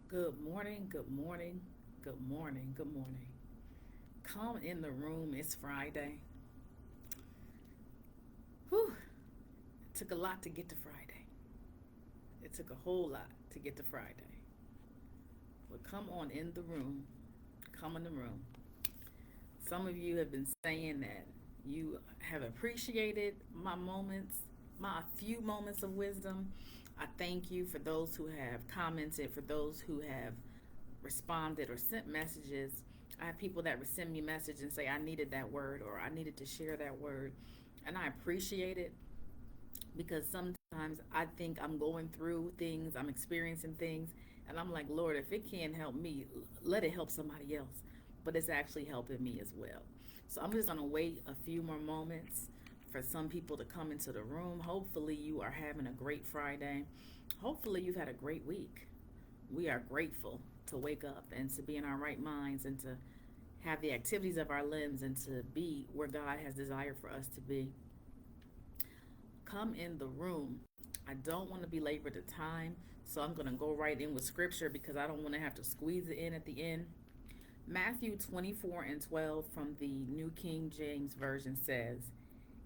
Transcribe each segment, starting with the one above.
Good morning, good morning, good morning, good morning. Come in the room. It's Friday. Whew. It took a lot to get to Friday. It took a whole lot to get to Friday. But come on in the room. Come in the room. Some of you have been saying that you have appreciated my moments, my few moments of wisdom. I thank you for those who have commented, for those who have responded or sent messages. I have people that would send me a message and say I needed that word or I needed to share that word. And I appreciate it because sometimes I think I'm going through things, I'm experiencing things, and I'm like, Lord, if it can't help me, let it help somebody else. But it's actually helping me as well. So I'm just going to wait a few more moments for some people to come into the room. Hopefully, you are having a great Friday. Hopefully, you've had a great week. We are grateful to wake up and to be in our right minds and to have the activities of our limbs and to be where God has desired for us to be. Come in the room. I don't want to belabor the time, so I'm going to go right in with scripture because I don't want to have to squeeze it in at the end. Matthew 24 and 12 from the New King James Version says,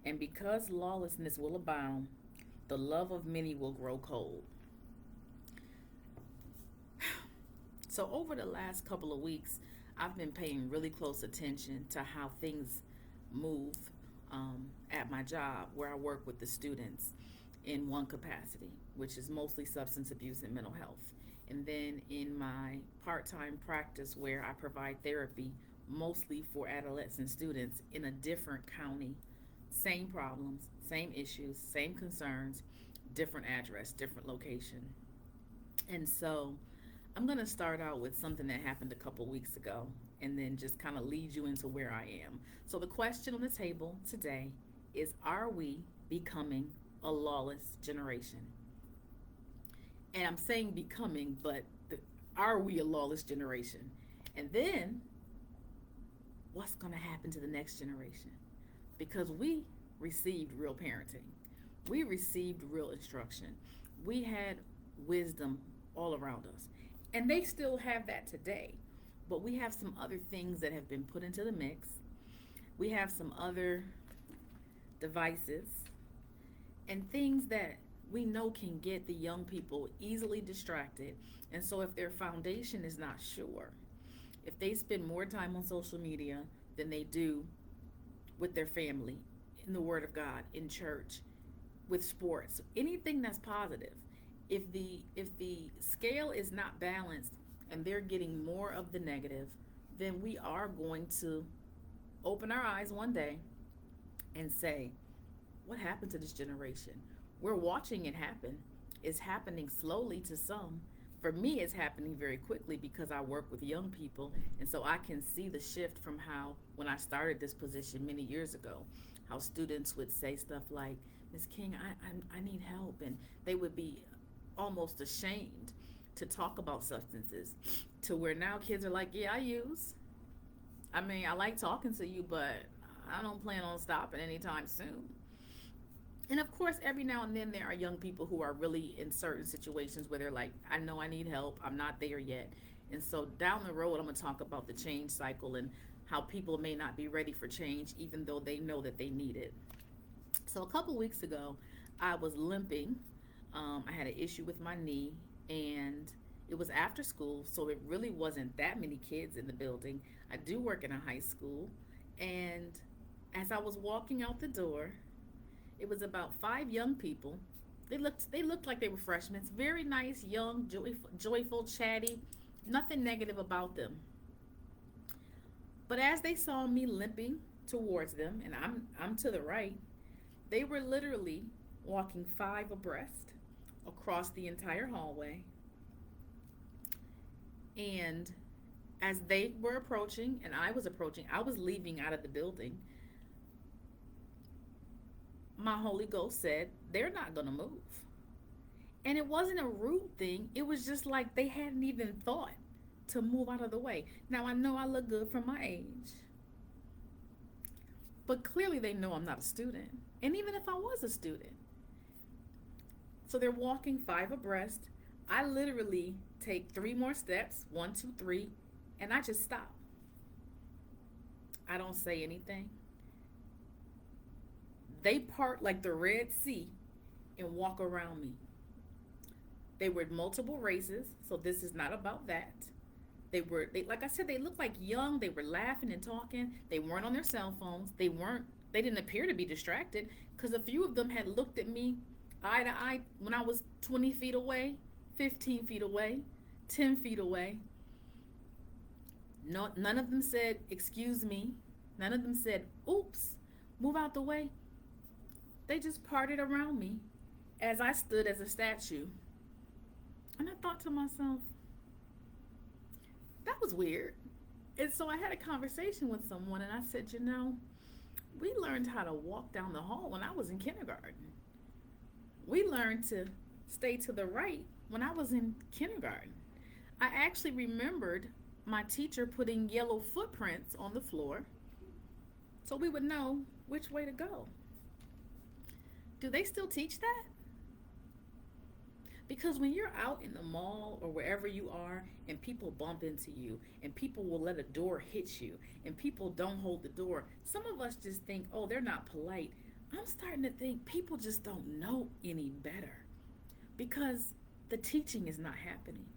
"And because lawlessness will abound, the love of many will grow cold." So, over the last couple of weeks, I've been paying really close attention to how things move at my job where I work with the students in one capacity, which is mostly substance abuse and mental health. And then in my part time practice where I provide therapy mostly for adolescent students in a different county, same problems, same issues, same concerns, different address, different location. And so I'm going to start out with something that happened a couple weeks ago and then just kind of lead you into where I am. So, the question on the table today is, are we becoming a lawless generation? And I'm saying becoming, but are we a lawless generation? And then what's going to happen to the next generation? Because we received real parenting, we received real instruction, we had wisdom all around us. And they still have that today. But we have some other things that have been put into the mix. We have some other devices and things that we know can get the young people easily distracted. And so, if their foundation is not sure, if they spend more time on social media than they do with their family, in the Word of God, in church, with sports, anything that's positive, if the scale is not balanced and they're getting more of the negative, then we are going to open our eyes one day and say, what happened to this generation? We're watching it happen. It's happening slowly to some. For me, it's happening very quickly because I work with young people. And so I can see the shift from how, when I started this position many years ago, how students would say stuff like, Miss King, I need help. And they would be almost ashamed to talk about substances, to where now kids are like, yeah, I use. I mean, I like talking to you, but I don't plan on stopping anytime soon. And of course, every now and then there are young people who are really in certain situations where they're like, I know I need help. I'm not there yet. And so down the road, I'm going to talk about the change cycle and how people may not be ready for change, even though they know that they need it. So a couple weeks ago, I was limping. I had an issue with my knee, and it was after school, so it really wasn't that many kids in the building. I do work in a high school, and as I was walking out the door, it was about five young people. They looked like they were freshmen. Very nice, young, joyful, chatty. Nothing negative about them. But as they saw me limping towards them, and I'm to the right, they were literally walking five abreast across the entire hallway. And as they were approaching and I was approaching, I was leaving out of the building. My Holy Ghost said, they're not going to move. And it wasn't a rude thing. It was just like they hadn't even thought to move out of the way. Now, I know I look good for my age, but clearly they know I'm not a student. And even if I was a student, so they're walking five abreast. I literally take three more steps, one, two, three, and I just stop. I don't say anything. They part like the Red Sea and walk around me. They were multiple races, so this is not about that. Like I said, they looked like young. They were laughing and talking. They weren't on their cell phones. They didn't appear to be distracted because a few of them had looked at me eye to eye when I was 20 feet away, 15 feet away, 10 feet away. No, none of them said, "Excuse me." None of them said, "Oops, move out the way." They just parted around me as I stood as a statue. And I thought to myself, that was weird. And so I had a conversation with someone and I said, we learned how to walk down the hall when I was in kindergarten. We learned to stay to the right when I was in kindergarten. I actually remembered my teacher putting yellow footprints on the floor so we would know which way to go. Do they still teach that? Because when you're out in the mall or wherever you are and people bump into you and people will let a door hit you and people don't hold the door, some of us just think, oh, they're not polite. I'm starting to think people just don't know any better because the teaching is not happening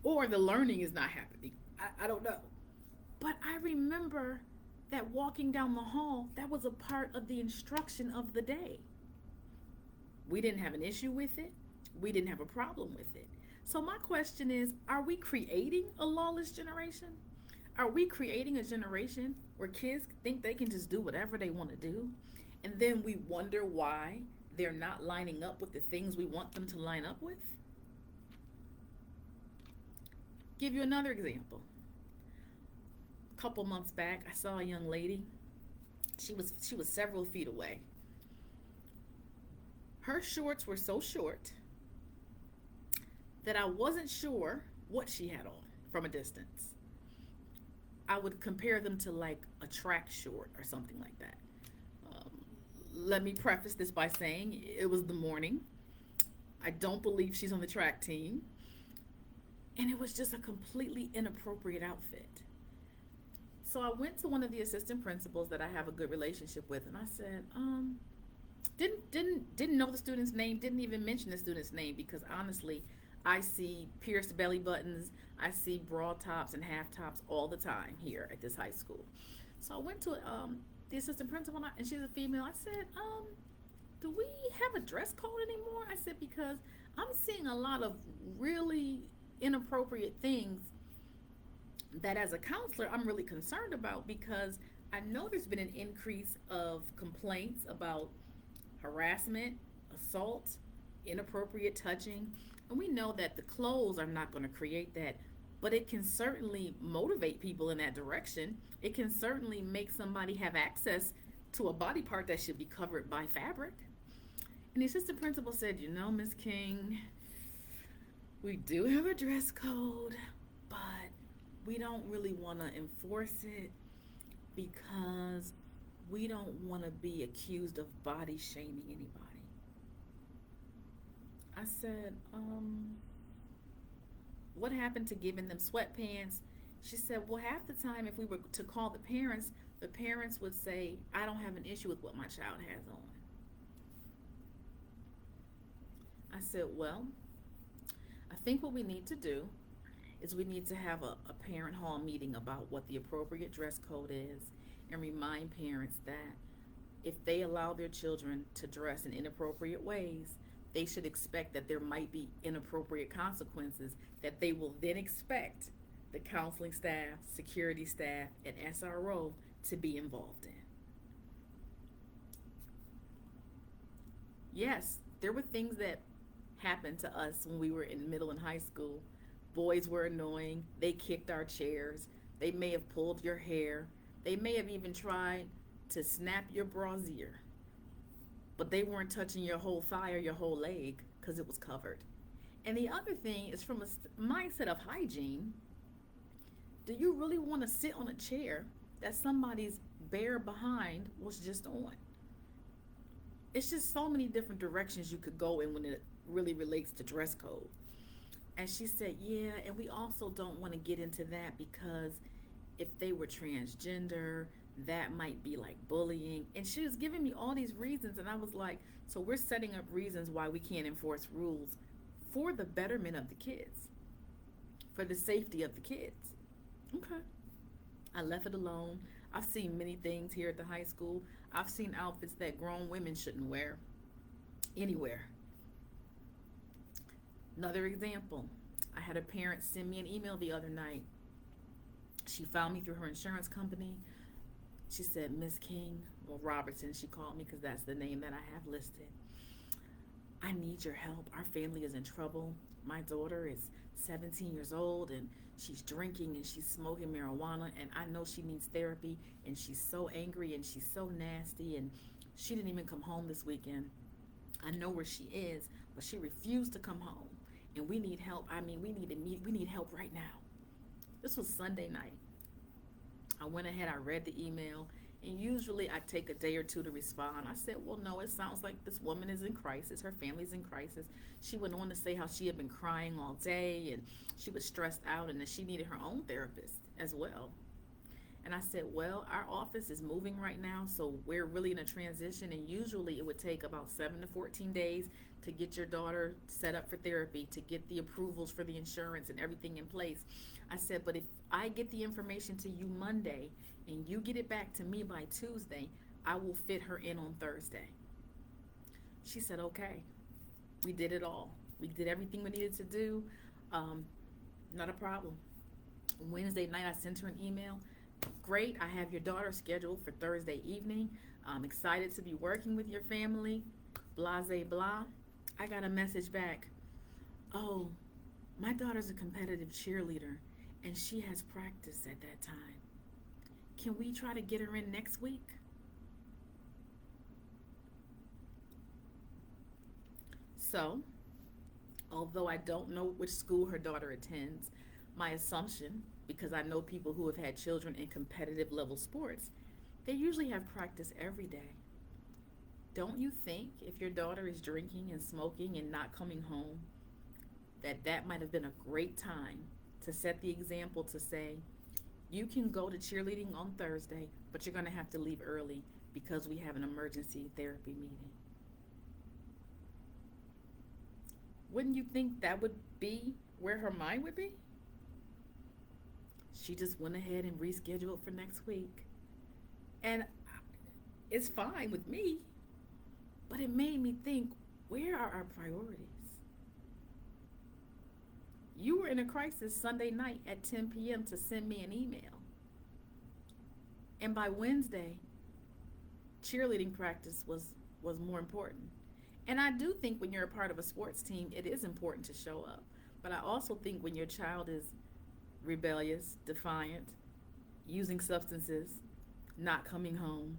or the learning is not happening. I don't know. But I remember that walking down the hall, that was a part of the instruction of the day. We didn't have an issue with it. We didn't have a problem with it. So my question is, are we creating a lawless generation? Are we creating a generation where kids think they can just do whatever they want to do? And then we wonder why they're not lining up with the things we want them to line up with? Give you another example. A couple months back, I saw a young lady. She was several feet away. Her shorts were so short that I wasn't sure what she had on from a distance. I would compare them to like a track short or something like that. Let me preface this by saying it was the morning. I don't believe she's on the track team. And it was just a completely inappropriate outfit. So I went to one of the assistant principals that I have a good relationship with, and I said, didn't know the student's name, didn't even mention the student's name because honestly, I see pierced belly buttons, I see broad tops and half tops all the time here at this high school. So I went to the assistant principal, and she's a female. I said, do we have a dress code anymore? I said, because I'm seeing a lot of really inappropriate things that as a counselor I'm really concerned about because I know there's been an increase of complaints about harassment, assault, inappropriate touching. And we know that the clothes are not going to create that, but it can certainly motivate people in that direction. It can certainly make somebody have access to a body part that should be covered by fabric. And the assistant principal said, Miss King, we do have a dress code, but we don't really want to enforce it because we don't want to be accused of body shaming anybody. I said, what happened to giving them sweatpants? She said, well, half the time if we were to call the parents would say, I don't have an issue with what my child has on. I said, well, I think what we need to do is we need to have a parent hall meeting about what the appropriate dress code is and remind parents that if they allow their children to dress in inappropriate ways, they should expect that there might be inappropriate consequences that they will then expect the counseling staff, security staff, and SRO to be involved in. Yes, there were things that happened to us when we were in middle and high school. Boys were annoying. They kicked our chairs. They may have pulled your hair. They may have even tried to snap your brassiere. But they weren't touching your whole thigh or your whole leg because it was covered. And the other thing is from a mindset of hygiene. Do you really want to sit on a chair that somebody's bare behind was just on? It's just so many different directions you could go in when it really relates to dress code. And she said, yeah, and we also don't want to get into that because if they were transgender, that might be like bullying. And she was giving me all these reasons, and I was like, so we're setting up reasons why we can't enforce rules for the betterment of the kids, for the safety of the kids. Okay. I left it alone. I've seen many things here at the high school. I've seen outfits that grown women shouldn't wear anywhere. Another example, I had a parent send me an email the other night. She found me through her insurance company. She said, Miss King, well, Robertson, she called me because that's the name that I have listed. I need your help. Our family is in trouble. My daughter is 17 years old and she's drinking and she's smoking marijuana, and I know she needs therapy, and she's so angry and she's so nasty, and she didn't even come home this weekend. I know where she is, but she refused to come home, and we need help. I mean, we need help right now. This was Sunday night. I went ahead, I read the email, and usually I take a day or two to respond. I said, well, no, it sounds like this woman is in crisis. Her family's in crisis. She went on to say how she had been crying all day and she was stressed out and that she needed her own therapist as well. And I said, well, our office is moving right now, so we're really in a transition, and usually it would take about 7 to 14 days to get your daughter set up for therapy, to get the approvals for the insurance and everything in place. I said, but if I get the information to you Monday and you get it back to me by Tuesday, I will fit her in on Thursday. She said, okay. We did it all. We did everything we needed to do. Um, Not a problem. Wednesday night, I sent her an email. Great, I have your daughter scheduled for Thursday evening. I'm excited to be working with your family. Blah, blah, blah. I got a message back. Oh, my daughter's a competitive cheerleader and she has practice at that time. Can we try to get her in next week? So, although I don't know which school her daughter attends, my assumption, because I know people who have had children in competitive level sports, they usually have practice every day. Don't you think if your daughter is drinking and smoking and not coming home, that that might have been a great time to set the example to say, you can go to cheerleading on Thursday, but you're going to have to leave early because we have an emergency therapy meeting? Wouldn't you think that would be where her mind would be? She just went ahead and rescheduled for next week. And it's fine with me, but it made me think, where are our priorities? You were in a crisis Sunday night at 10 p.m. to send me an email. And by Wednesday, cheerleading practice was more important. And I do think when you're a part of a sports team, it is important to show up. But I also think when your child is rebellious, defiant, using substances, not coming home,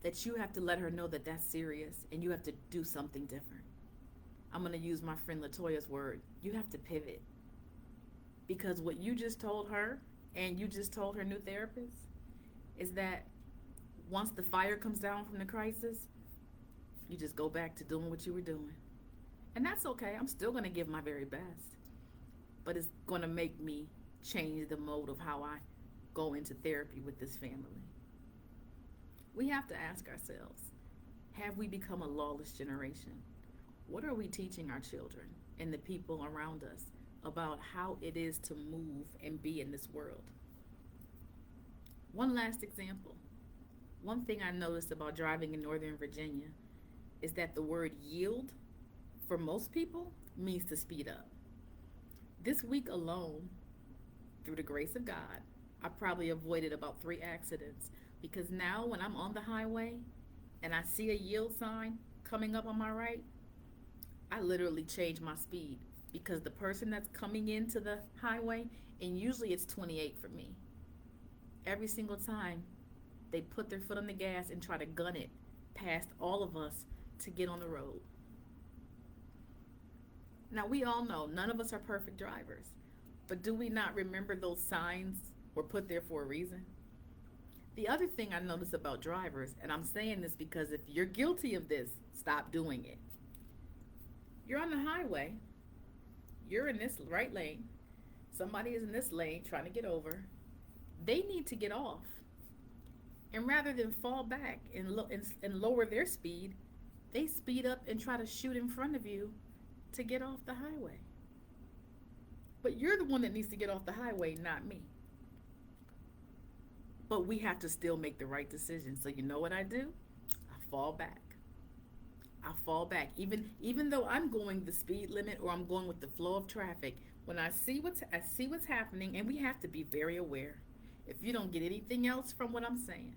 that you have to let her know that that's serious and you have to do something different. I'm going to use my friend Latoya's word. You have to pivot. Because what you just told her and you just told her new therapist is that once the fire comes down from the crisis, you just go back to doing what you were doing. And that's okay. I'm still going to give my very best. But it's going to make me change the mode of how I go into therapy with this family. We have to ask ourselves, have we become a lawless generation? What are we teaching our children and the people around us about how it is to move and be in this world? One last example. One thing I noticed about driving in Northern Virginia is that the word yield for most people means to speed up. This week alone, through the grace of God, I probably avoided about 3 accidents, because now when I'm on the highway and I see a yield sign coming up on my right, I literally change my speed, because the person that's coming into the highway, and usually it's 28 for me, every single time they put their foot on the gas and try to gun it past all of us to get on the road. Now, we all know none of us are perfect drivers, but do we not remember those signs were put there for a reason? The other thing I notice about drivers, and I'm saying this because if you're guilty of this, stop doing it. You're on the highway, you're in this right lane, somebody is in this lane trying to get over, they need to get off. And rather than fall back and lower their speed, they speed up and try to shoot in front of you to get off the highway. But you're the one that needs to get off the highway, not me. But we have to still make the right decision. So you know what I do? I fall back. I fall back. Even though I'm going the speed limit or I'm going with the flow of traffic, when I see what's happening, and we have to be very aware. If you don't get anything else from what I'm saying,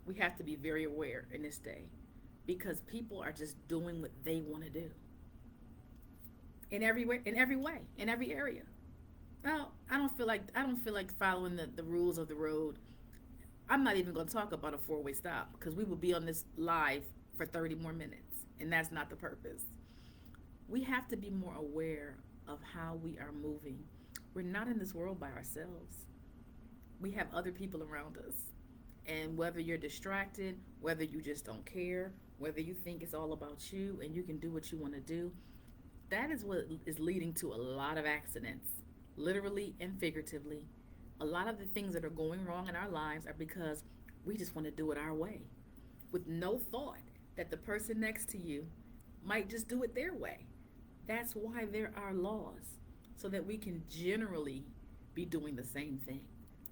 we have to be very aware in this day because people are just doing what they want to do in every way, in every area. No, I don't feel like following the rules of the road. I'm not even going to talk about a four-way stop because we will be on this live for 30 more minutes, and that's not the purpose. We have to be more aware of how we are moving. We're not in this world by ourselves. We have other people around us. And whether you're distracted, whether you just don't care, whether you think it's all about you and you can do what you want to do, that is what is leading to a lot of accidents, literally and figuratively. A lot of the things that are going wrong in our lives are because we just want to do it our way with no thought that the person next to you might just do it their way. That's why there are laws, so that we can generally be doing the same thing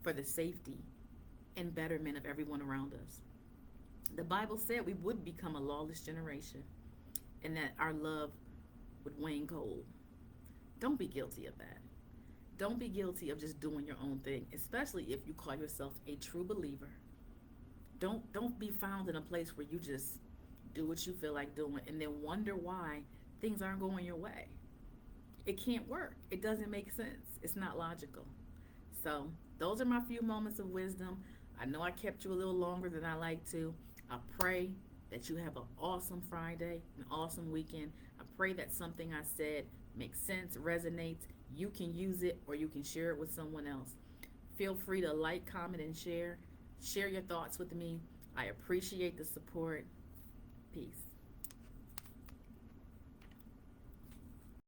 for the safety and betterment of everyone around us. The Bible said we would become a lawless generation and that our love would wane cold. Don't be guilty of that. Don't be guilty of just doing your own thing, especially if you call yourself a true believer. Don't be found in a place where you just do what you feel like doing and then wonder why things aren't going your way. It can't work. It doesn't make sense. It's not logical. So, those are my few moments of wisdom. I know I kept you a little longer than I like to. I pray that you have an awesome Friday, an awesome weekend. I pray that something I said makes sense, resonates. You can use it or you can share it with someone else. Feel free to like, comment, and share. Share your thoughts with me. I appreciate the support. Peace.